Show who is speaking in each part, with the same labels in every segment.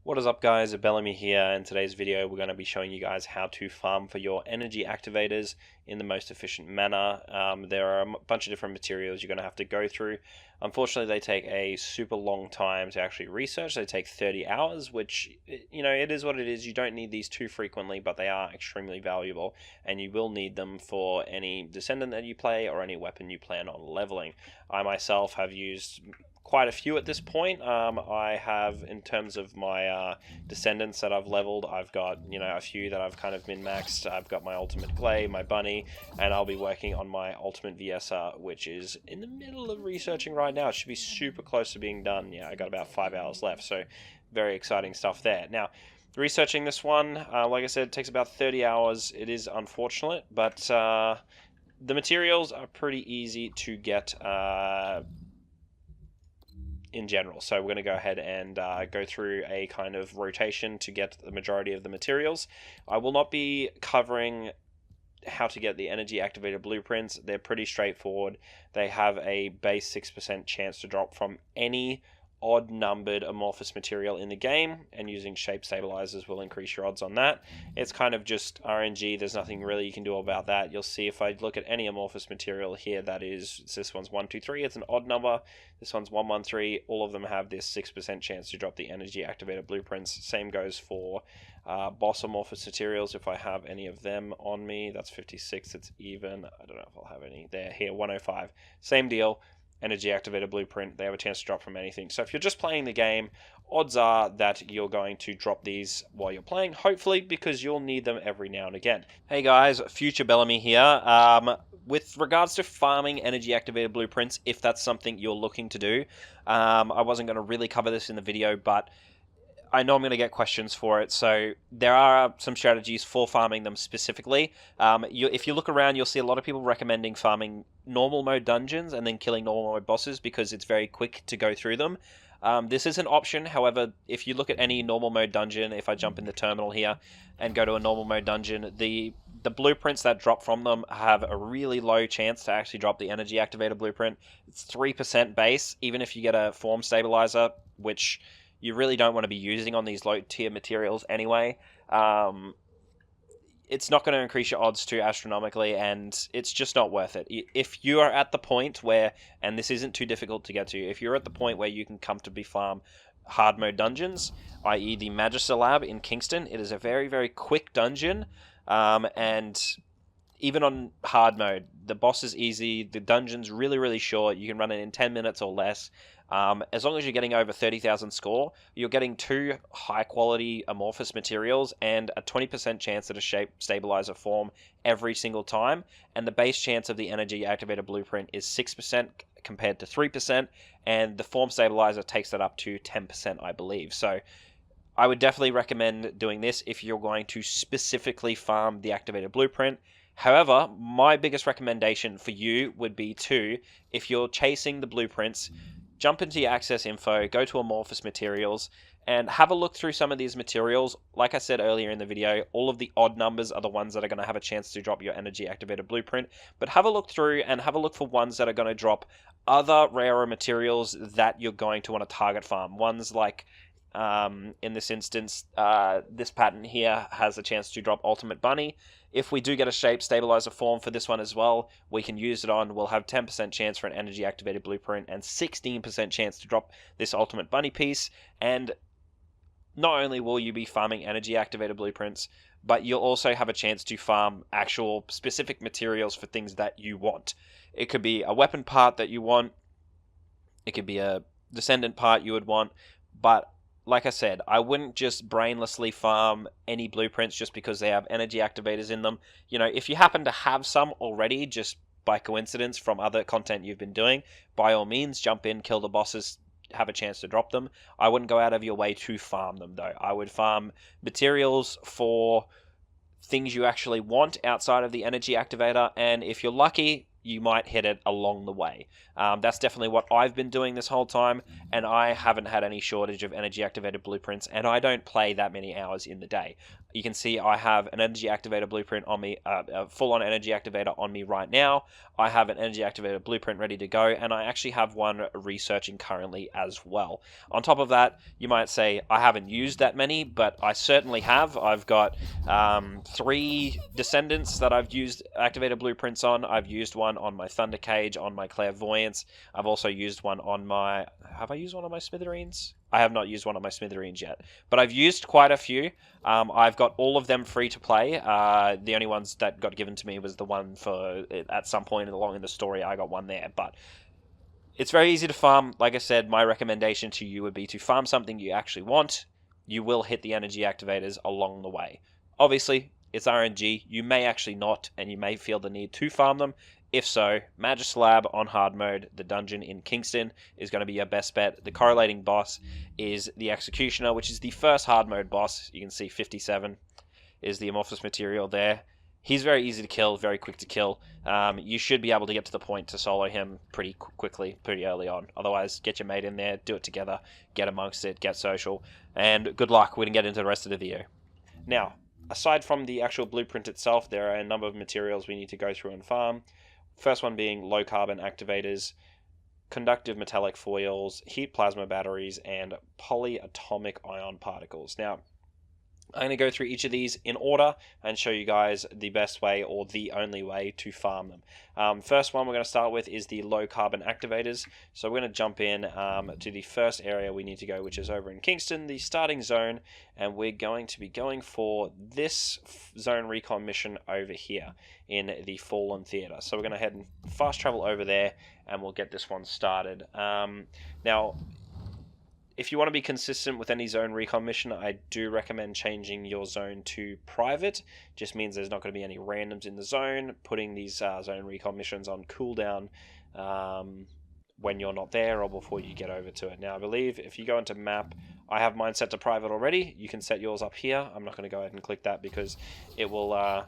Speaker 1: What is up, guys? Bellamy here. In today's video we're going to be showing you guys how to farm for your energy activators in the most efficient manner. There are a bunch of different materials you're going to have to go through. Unfortunately, they take a super long time to actually research. They take 30 hours, which, it is what it is. You don't need these too frequently, but they are extremely valuable, and you will need them for any descendant that you play or any weapon you plan on leveling. I myself have used quite a few at this point. I have, in terms of my descendants that I've leveled, I've got a few that I've kind of min-maxed. I've got my ultimate Glay, my bunny, and I'll be working on my ultimate VSR, which is in the middle of researching right now. It should be super close to being done. Yeah, I got about 5 hours left, so very exciting stuff there. Now, researching this one, like I said, takes about 30 hours. It is unfortunate, but the materials are pretty easy to get in general. So we're going to go ahead and go through a kind of rotation to get the majority of the materials. I will not be covering how to get the energy activated blueprints. They're pretty straightforward. They have a base 6% chance to drop from any odd numbered amorphous material in the game, and using shape stabilizers will increase your odds on that. It's kind of just RNG. There's nothing really you can do about that. You'll see if I look at any amorphous material here, this one's 123, it's an odd number. This one's 113. All of them have this 6% chance to drop the energy activated blueprints. Same goes for boss amorphous materials. If I have any of them on me, that's 56. It's even. I don't know if I'll have any there. Here, 105. Same deal. Energy activated blueprint, they have a chance to drop from anything. So if you're just playing the game, odds are that you're going to drop these while you're playing, hopefully, because you'll need them every now and again. Hey guys, Future Bellamy here. With regards to farming energy activated blueprints, if that's something you're looking to do, I wasn't going to really cover this in the video, but I know I'm going to get questions for it, so there are some strategies for farming them specifically. If you look around, you'll see a lot of people recommending farming normal mode dungeons and then killing normal mode bosses because it's very quick to go through them. This is an option. However, if you look at any normal mode dungeon, if I jump in the terminal here and go to a normal mode dungeon, the blueprints that drop from them have a really low chance to actually drop the energy activated blueprint. It's 3% base, even if you get a form stabilizer, which you really don't want to be using on these low tier materials anyway. It's not going to increase your odds too astronomically, and it's just not worth it. If you are at the point where, and this isn't too difficult to get to, if you're at the point where you can comfortably farm hard mode dungeons, i.e. the Magister Lab in Kingston, it is a very, very quick dungeon, and even on hard mode, the boss is easy, the dungeon's really, really short, you can run it in 10 minutes or less. As long as you're getting over 30,000 score, you're getting 2 high-quality amorphous materials and a 20% chance at a shape stabilizer form every single time, and the base chance of the energy activated blueprint is 6% compared to 3%, and the form stabilizer takes that up to 10%, I believe. So I would definitely recommend doing this if you're going to specifically farm the activated blueprint. However, my biggest recommendation for you would be if you're chasing the blueprints, jump into your access info, go to amorphous materials, and have a look through some of these materials. Like I said earlier in the video, all of the odd numbers are the ones that are going to have a chance to drop your energy activated blueprint. But have a look through and have a look for ones that are going to drop other rarer materials that you're going to want to target farm. Ones like, in this instance, this pattern here has a chance to drop Ultimate Bunny. If we do get a shape stabilizer form for this one as well, we can use it on. We'll have 10% chance for an energy activated blueprint and 16% chance to drop this Ultimate Bunny piece. And not only will you be farming energy activated blueprints, but you'll also have a chance to farm actual specific materials for things that you want. It could be a weapon part that you want. It could be a descendant part you would want. But like I said, I wouldn't just brainlessly farm any blueprints just because they have energy activators in them. If you happen to have some already, just by coincidence from other content you've been doing, by all means, jump in, kill the bosses, have a chance to drop them. I wouldn't go out of your way to farm them, though. I would farm materials for things you actually want outside of the energy activator, and if you're lucky, you might hit it along the way. That's definitely what I've been doing this whole time, and I haven't had any shortage of energy activated blueprints, and I don't play that many hours in the day. You can see I have an energy activator blueprint on me, a full-on energy activator on me right now. I have an energy activator blueprint ready to go, and I actually have one researching currently as well. On top of that, you might say I haven't used that many, but I certainly have. I've got 3 Descendants that I've used activator blueprints on. I've used one on my Thunder Cage, on my Clairvoyance. I've also used one on my... Have I used one on my Smithereens? I have not used one on my Smithereens yet, but I've used quite a few. I've got all of them free to play. The only ones that got given to me was the one for, at some point along in the story, I got one there, but it's very easy to farm. Like I said, my recommendation to you would be to farm something you actually want. You will hit the energy activators along the way. Obviously, it's RNG. You may actually not, and you may feel the need to farm them. If so, Magislab on hard mode, the dungeon in Kingston, is going to be your best bet. The correlating boss is the Executioner, which is the first hard mode boss. You can see 57 is the amorphous material there. He's very easy to kill, very quick to kill. You should be able to get to the point to solo him pretty quickly, pretty early on. Otherwise, get your mate in there, do it together, get amongst it, get social, and good luck. We're going to get into the rest of the video. Now, aside from the actual blueprint itself, there are a number of materials we need to go through and farm. First one being low carbon activators, conductive metallic foils, heat plasma batteries, and polyatomic ion particles. Now, I'm going to go through each of these in order and show you guys the best way or the only way to farm them. First one we're going to start with is the low carbon activators. So we're going to jump in to the first area we need to go, which is over in Kingston, the starting zone, and we're going to be going for this zone recon mission over here in the Fallen Theatre. So we're going to head and fast travel over there and we'll get this one started. Now, if you want to be consistent with any zone recon mission, I do recommend changing your zone to private. Just means there's not going to be any randoms in the zone, putting these zone recon missions on cooldown when you're not there or before you get over to it. Now, I believe if you go into map, I have mine set to private already. You can set yours up here. I'm not going to go ahead and click that because it will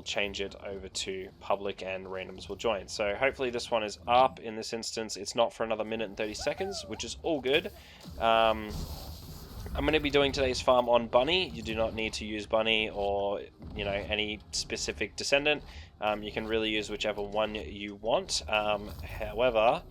Speaker 1: change it over to public and randoms will join. So hopefully this one is up. In this instance, it's not for another minute and 30 seconds, which is all good. I'm going to be doing today's farm on Bunny. You do not need to use Bunny or any specific descendant. You can really use whichever one you want. However,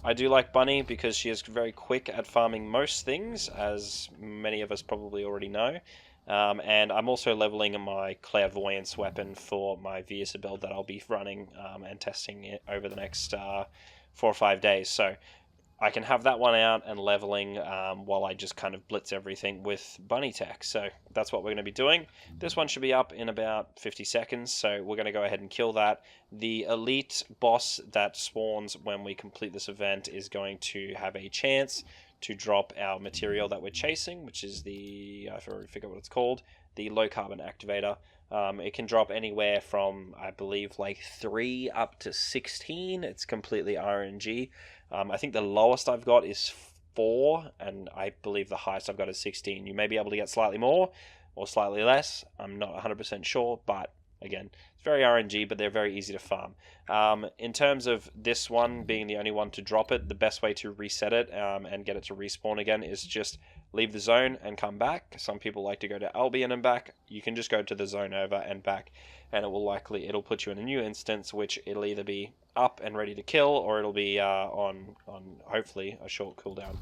Speaker 1: I do like Bunny because she is very quick at farming most things, as many of us probably already know. And I'm also leveling my Clairvoyance weapon for my Visa build that I'll be running and testing it over the next 4 or 5 days. So I can have that one out and leveling while I just kind of blitz everything with Bunny Tech. So that's what we're going to be doing. This one should be up in about 50 seconds, so we're going to go ahead and kill that. The elite boss that spawns when we complete this event is going to have a chance to drop our material that we're chasing, which is the, I forget what it's called, the low carbon activator. It can drop anywhere from, I believe, like 3 up to 16. It's completely RNG. I think the lowest I've got is 4, and I believe the highest I've got is 16. You may be able to get slightly more or slightly less. I'm not 100% sure, but again, it's very RNG, but they're very easy to farm. In terms of this one being the only one to drop it, the best way to reset it and get it to respawn again is just leave the zone and come back. Some people like to go to Albion and back. You can just go to the zone over and back, and it'll put you in a new instance, which it'll either be up and ready to kill, or it'll be on hopefully a short cooldown.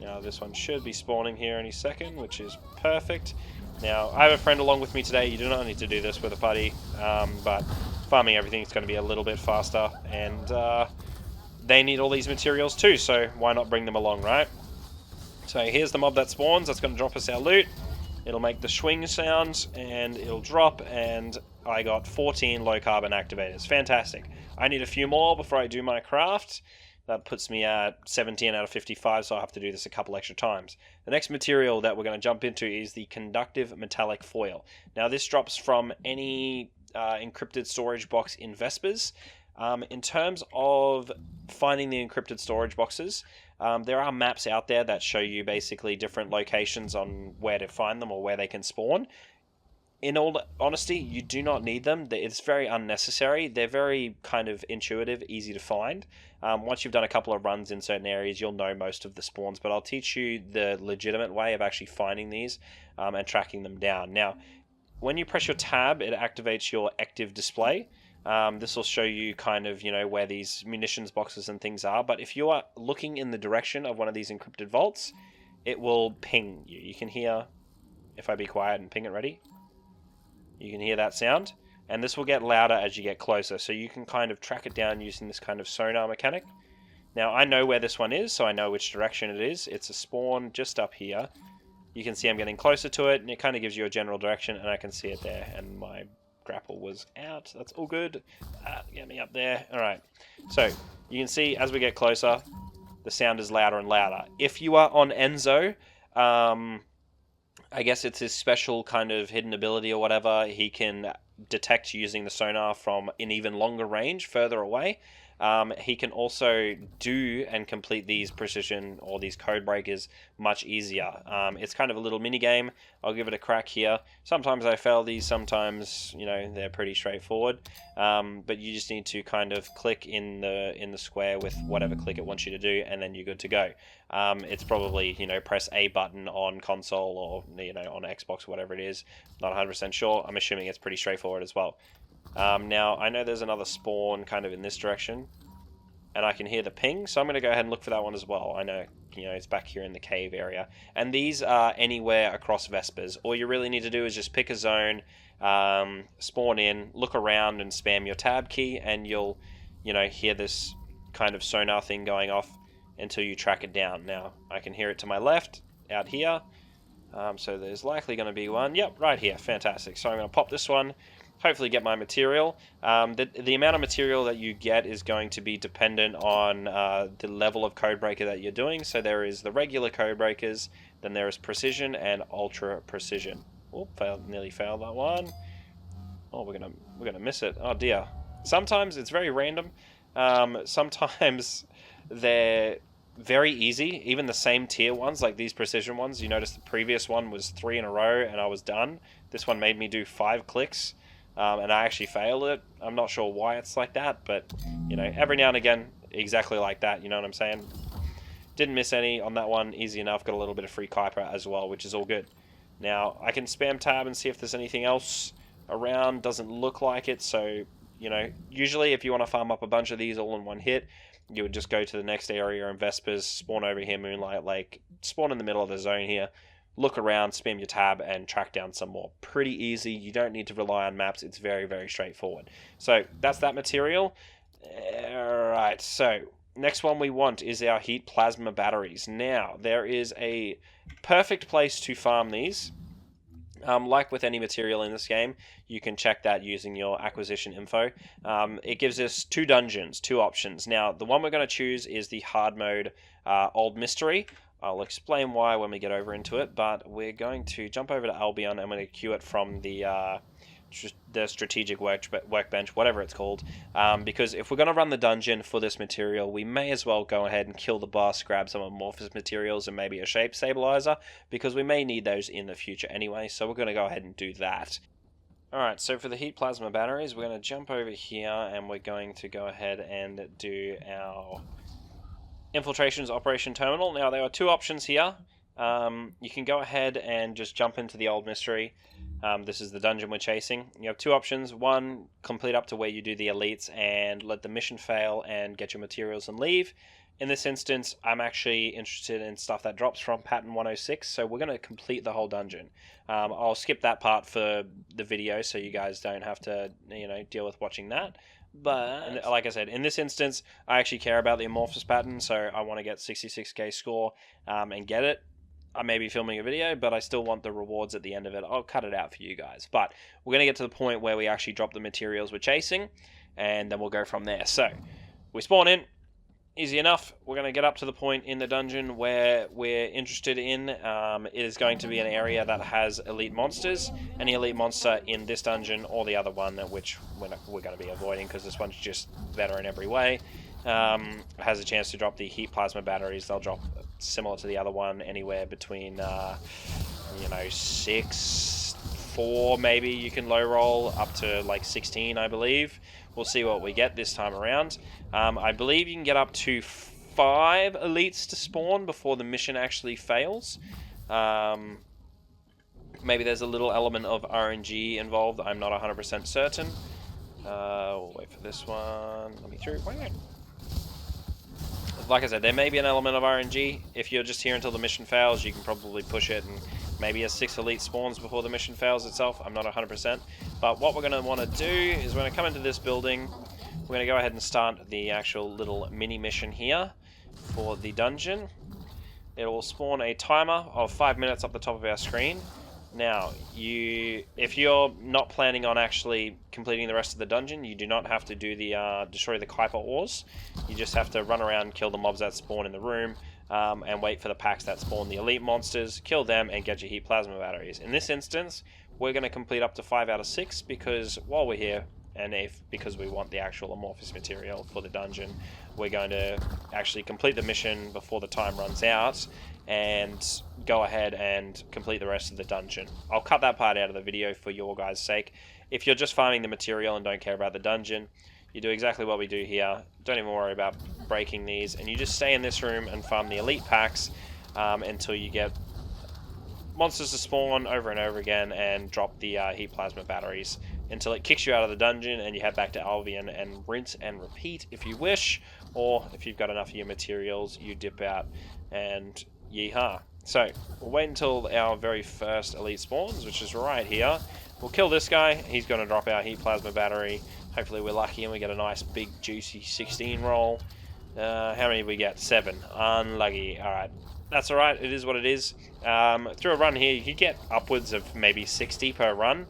Speaker 1: Now this one should be spawning here any second, which is perfect. Now, I have a friend along with me today. You do not need to do this with a buddy, but farming everything is going to be a little bit faster, and they need all these materials too, so why not bring them along, right? So here's the mob that spawns. That's going to drop us our loot. It'll make the swing sound, and it'll drop, and I got 14 low-carbon activators. Fantastic. I need a few more before I do my craft. That puts me at 17 out of 55, so I'll have to do this a couple extra times. The next material that we're going to jump into is the conductive metallic foil. Now, this drops from any encrypted storage box in Vespers. In terms of finding the encrypted storage boxes, there are maps out there that show you basically different locations on where to find them or where they can spawn. in all honesty, you do not need them. It's very unnecessary. They're very kind of intuitive, easy to find. Once you've done a couple of runs in certain areas, you'll know most of the spawns, but I'll teach you the legitimate way of actually finding these and tracking them down. Now, when you press your tab, it activates your active display. This will show you kind of, where these munitions boxes and things are, but if you are looking in the direction of one of these encrypted vaults, it will ping you. You can hear, if I be quiet and ping it ready, you can hear that sound, and this will get louder as you get closer, so you can kind of track it down using this kind of sonar mechanic. Now, I know where this one is, so I know which direction it is. It's a spawn just up here. You can see I'm getting closer to it, and it kind of gives you a general direction, and I can see it there, and my grapple was out. That's all good. Get me up there. Alright, so you can see as we get closer, the sound is louder and louder. If you are on Enzo, I guess it's his special kind of hidden ability or whatever. He can detect using the sonar from an even longer range, further away. He can also do and complete these precision or these code breakers much easier. It's kind of a little mini game. I'll give it a crack here. Sometimes I fail these, sometimes they're pretty straightforward. But you just need to kind of click in the square with whatever click it wants you to do, and then you're good to go. It's probably press A button on console or on Xbox, whatever it is. Not 100% sure. I'm assuming it's pretty straightforward as well. Now, I know there's another spawn kind of in this direction, and I can hear the ping, so I'm going to go ahead and look for that one as well. I know, it's back here in the cave area. And these are anywhere across Vespers. All you really need to do is just pick a zone, spawn in, look around, and spam your tab key, and you'll, hear this kind of sonar thing going off until you track it down. Now, I can hear it to my left, out here. So there's likely going to be one. Yep, right here. Fantastic. So I'm going to pop this one. Hopefully get my material. The amount of material that you get is going to be dependent on the level of codebreaker that you're doing. So there is the regular codebreakers, then there is precision and ultra precision. Oh, nearly failed that one. Oh, we're gonna miss it. Oh dear. Sometimes it's very random. Sometimes they're very easy. Even the same tier ones, like these precision ones. You notice the previous one was 3 in a row and I was done. This one made me do 5 clicks. And I actually failed it. I'm not sure why it's like that, but, every now and again, exactly like that, you know what I'm saying? Didn't miss any on that one, easy enough, got a little bit of free Kuiper as well, which is all good. Now, I can spam tab and see if there's anything else around, doesn't look like it, so, usually if you want to farm up a bunch of these all in one hit, you would just go to the next area in Vespers, spawn over here, Moonlight Lake, spawn in the middle of the zone here, look around, spam your tab, and track down some more. Pretty easy. You don't need to rely on maps. It's very, very straightforward. So that's that material. Alright, so next one we want is our heat plasma batteries. Now, there is a perfect place to farm these. Like with any material in this game, you can check that using your acquisition info. It gives us 2 dungeons, 2 options. Now, the one we're going to choose is the hard mode Old Mystery. I'll explain why when we get over into it, but we're going to jump over to Albion. I'm going to queue it from the strategic workbench, whatever it's called, because if we're going to run the dungeon for this material, we may as well go ahead and kill the boss, grab some amorphous materials and maybe a shape stabilizer, because we may need those in the future anyway, so we're going to go ahead and do that. Alright, so for the heat plasma batteries, we're going to jump over here and we're going to go ahead and do our Infiltration's Operation Terminal. Now, there are 2 options here. You can go ahead and just jump into the Old Mystery. This is the dungeon we're chasing. You have 2 options. One, complete up to where you do the elites and let the mission fail and get your materials and leave. In this instance, I'm actually interested in stuff that drops from Pattern 106, so we're going to complete the whole dungeon. I'll skip that part for the video so you guys don't have to deal with watching that. But, like I said, in this instance, I actually care about the amorphous pattern, so I want to get 66k score and get it. I may be filming a video, but I still want the rewards at the end of it. I'll cut it out for you guys. But we're going to get to the point where we actually drop the materials we're chasing, and then we'll go from there. So, we spawn in. Easy enough. We're going to get up to the point in the dungeon where we're interested in. It is going to be an area that has elite monsters. Any elite monster in this dungeon or the other one, which we're going to be avoiding because this one's just better in every way, has a chance to drop the heat plasma batteries. They'll drop similar to the other one, anywhere between 6 4 maybe you can low roll, up to like 16 I believe. We'll see what we get this time around. I believe you can get up to 5 elites to spawn before the mission actually fails. Maybe there's a little element of RNG involved, I'm not 100% certain. We'll wait for this one. Let me through. Like I said, there may be an element of RNG. If you're just here until the mission fails, you can probably push it and maybe a 6 elite spawns before the mission fails itself. I'm not 100%. But what we're going to want to do is we're going to come into this building. We're going to go ahead and start the actual little mini mission here for the dungeon. It will spawn a timer of 5 minutes up the top of our screen. Now, if you're not planning on actually completing the rest of the dungeon, you do not have to do the destroy the Kuiper ores. You just have to run around, kill the mobs that spawn in the room, and wait for the packs that spawn the elite monsters, kill them, and get your heat plasma batteries. In this instance, we're going to complete up to 5 out of 6 because while we're here, and because we want the actual amorphous material for the dungeon, we're going to actually complete the mission before the time runs out and go ahead and complete the rest of the dungeon. I'll cut that part out of the video for your guys' sake. If you're just farming the material and don't care about the dungeon, you do exactly what we do here. Don't even worry about breaking these, and you just stay in this room and farm the elite packs until you get monsters to spawn over and over again and drop the heat plasma batteries until it kicks you out of the dungeon and you head back to Albion and rinse and repeat if you wish, or if you've got enough of your materials, you dip out and yeehaw. So we'll wait until our very first elite spawns, which is right here. We'll kill this guy. He's going to drop our heat plasma battery. Hopefully we're lucky and we get a nice big juicy 16 roll. How many did we get? 7. Unlucky. Alright. That's alright. It is what it is. Through a run here, you could get upwards of maybe 60 per run,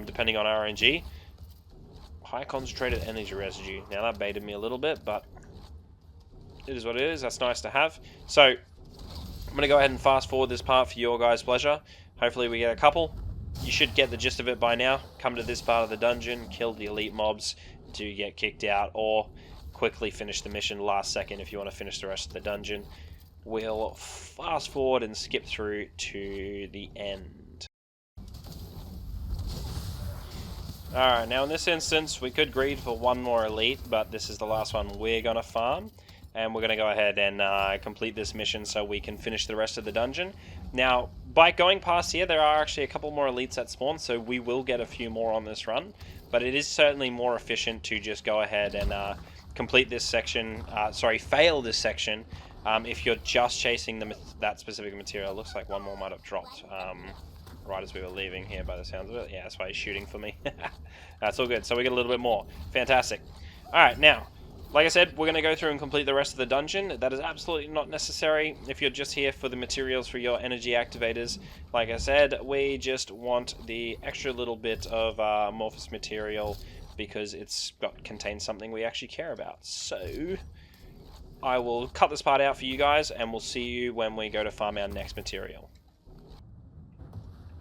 Speaker 1: depending on RNG. High concentrated energy residue. Now that baited me a little bit, but it is what it is. That's nice to have. So I'm going to go ahead and fast forward this part for your guys' pleasure. Hopefully we get a couple. You should get the gist of it by now. Come to this part of the dungeon, kill the elite mobs to get kicked out, or quickly finish the mission last second if you want to finish the rest of the dungeon. We'll fast forward and skip through to the end. Alright, now in this instance we could greed for one more elite, but this is the last one we're going to farm. And we're going to go ahead and complete this mission so we can finish the rest of the dungeon. Now, by going past here, there are actually a couple more elites that spawn, so we will get a few more on this run. But it is certainly more efficient to just go ahead and complete this section, fail this section, if you're just chasing that specific material. It looks like one more might have dropped right as we were leaving here by the sounds of it. Yeah, that's why he's shooting for me. That's all good. So we get a little bit more. Fantastic. Alright, now, like I said, we're going to go through and complete the rest of the dungeon. That is absolutely not necessary if you're just here for the materials for your energy activators. Like I said, we just want the extra little bit of amorphous material because it's contains something we actually care about. So I will cut this part out for you guys, and we'll see you when we go to farm our next material.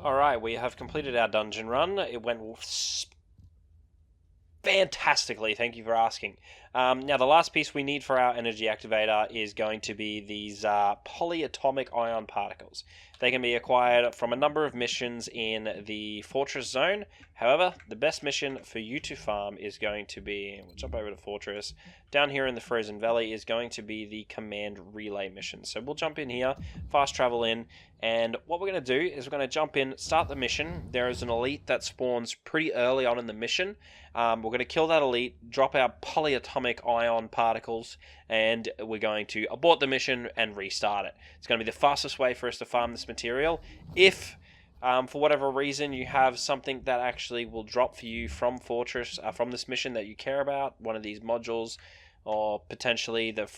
Speaker 1: Alright, we have completed our dungeon run. It went fantastically, thank you for asking. Now the last piece we need for our energy activator is going to be these polyatomic ion particles. They can be acquired from a number of missions in the Fortress zone. However, the best mission for you to farm is going to be, we'll jump over to Fortress, down here in the Frozen Valley is going to be the Command Relay mission. So we'll jump in here, fast travel in, and what we're going to do is we're going to jump in, start the mission. There is an elite that spawns pretty early on in the mission. We're going to kill that elite, drop our polyatomic ion particles, and we're going to abort the mission and restart it. It's going to be the fastest way for us to farm this material. If for whatever reason you have something that actually will drop for you from Fortress, from this mission that you care about, one of these modules, or potentially the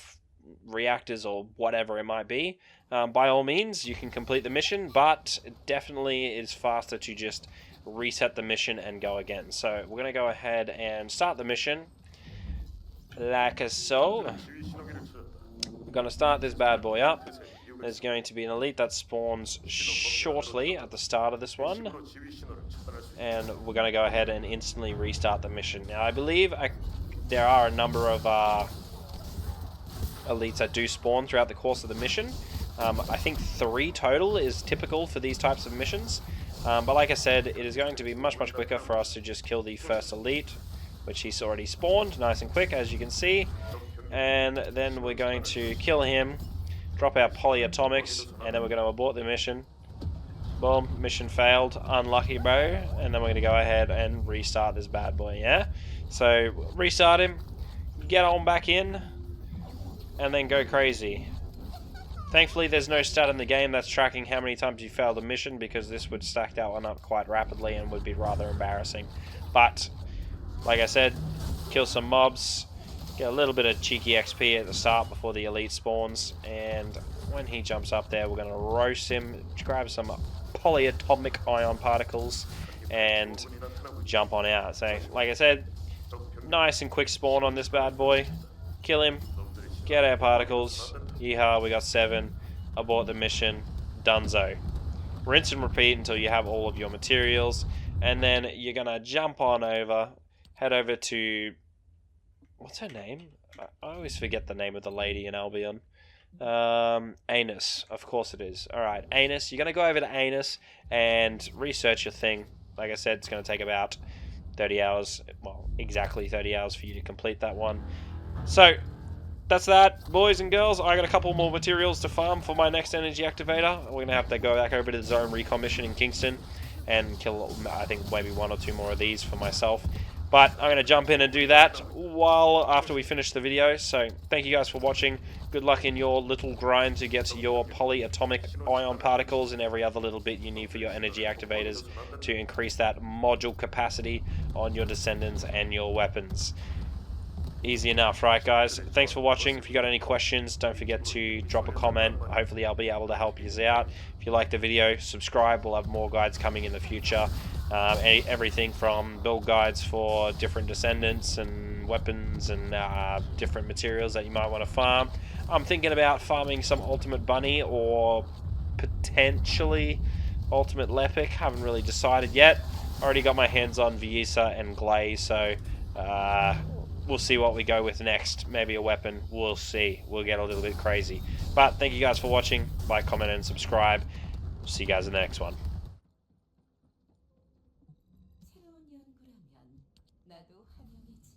Speaker 1: reactors or whatever it might be, by all means you can complete the mission, but it definitely is faster to just reset the mission and go again. So we're going to go ahead and start the mission like so. We're going to start this bad boy up. There's going to be an elite that spawns shortly at the start of this one, and we're going to go ahead and instantly restart the mission. Now I believe there are a number of elites that do spawn throughout the course of the mission. I think 3 total is typical for these types of missions. But like I said, it is going to be much quicker for us to just kill the first elite, which he's already spawned, nice and quick as you can see. And then we're going to kill him, drop our polyatomics, and then we're going to abort the mission. Boom, mission failed, unlucky bro. And then we're going to go ahead and restart this bad boy, yeah? So restart him, get on back in, and then go crazy. Thankfully there's no stat in the game that's tracking how many times you failed a mission, because this would stack that one up quite rapidly and would be rather embarrassing. But like I said, kill some mobs, get a little bit of cheeky XP at the start before the elite spawns, and when he jumps up there we're going to roast him, grab some polyatomic ion particles and jump on out. So like I said, nice and quick spawn on this bad boy, kill him, get our particles, yeehaw, we got 7, abort the mission, donezo. Rinse and repeat until you have all of your materials, and then you're going to jump on over, head over to, what's her name? I always forget the name of the lady in Albion. Anus, of course it is. Alright, Anus, you're going to go over to Anus and research your thing. Like I said, it's going to take about 30 hours, well, exactly 30 hours for you to complete that one. So, that's that, boys and girls. I got a couple more materials to farm for my next energy activator. We're going to have to go back over to the zone recon mission in Kingston and kill, I think, maybe 1 or 2 more of these for myself. But I'm going to jump in and do that after we finish the video. So thank you guys for watching. Good luck in your little grind to get your polyatomic ion particles and every other little bit you need for your energy activators to increase that module capacity on your descendants and your weapons. Easy enough, right guys? Thanks for watching. If you got any questions, don't forget to drop a comment. Hopefully I'll be able to help you out. If you like the video, subscribe. We'll have more guides coming in the future. Everything from build guides for different descendants and weapons and different materials that you might want to farm. I'm thinking about farming some Ultimate Bunny or potentially Ultimate Lepic. Haven't really decided yet. Already got my hands on Viisa and Glaze, so we'll see what we go with next. Maybe a weapon. We'll see. We'll get a little bit crazy. But thank you guys for watching. Like, comment, and subscribe. See you guys in the next one.
Speaker 2: 새로운 연구라면 나도 환영이지.